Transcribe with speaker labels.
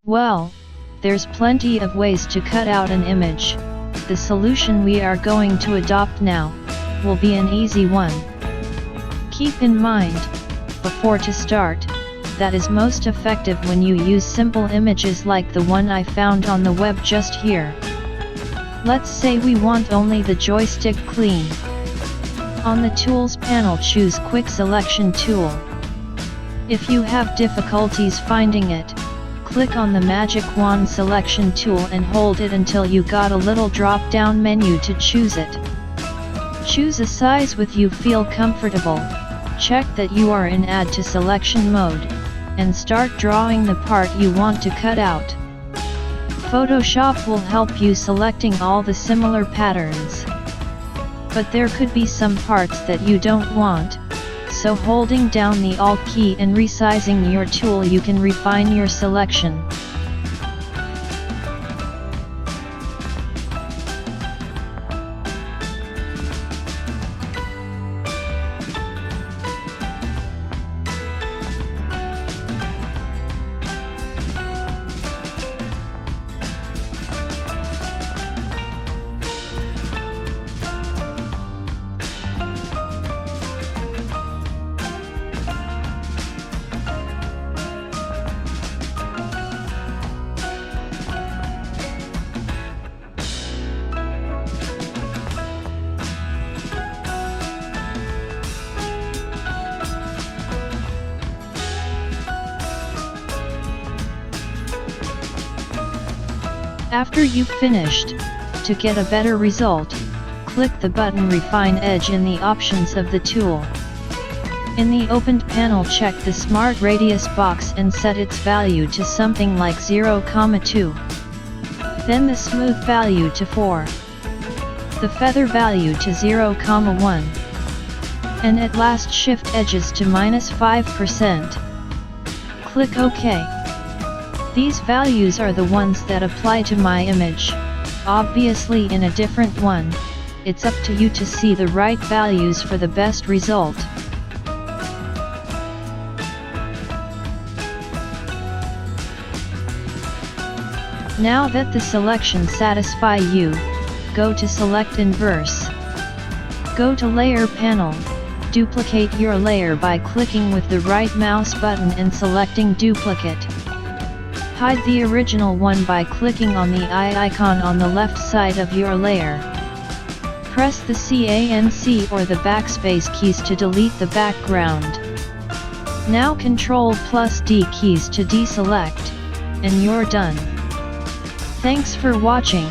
Speaker 1: Well, there's plenty of ways to cut out an image. The solution we are going to adopt now will be an easy one. Keep in mind, before to start, that is most effective when you use simple images like the one I found on the web just here. Let's say we want only the joystick clean. On the Tools panel, choose Quick Selection tool. If you have difficulties finding it, click on the Magic Wand Selection tool and hold it until you got a little drop-down menu to choose it. Choose a size with you feel comfortable, check that you are in Add to Selection mode, and start drawing the part you want to cut out. Photoshop will help you selecting all the similar patterns. But there could be some parts that you don't want, so holding down the Alt key and resizing your tool you can refine your selection. After you've finished, to get a better result, click the button Refine Edge in the options of the tool. In the opened panel, check the Smart Radius box and set its value to something like 0,2. Then the Smooth value to 4. The Feather value to 0,1. And at last Shift Edges to -5%. Click OK. These values are the ones that apply to my image. Obviously in a different one, it's up to you to see the right values for the best result. Now that the selection satisfy you, go to Select Inverse. Go to Layer panel, duplicate your layer by clicking with the right mouse button and selecting Duplicate. Hide the original one by clicking on the eye icon on the left side of your layer. Press the CANC or the backspace keys to delete the background. Now Ctrl+D keys to deselect, and you're done. Thanks for watching.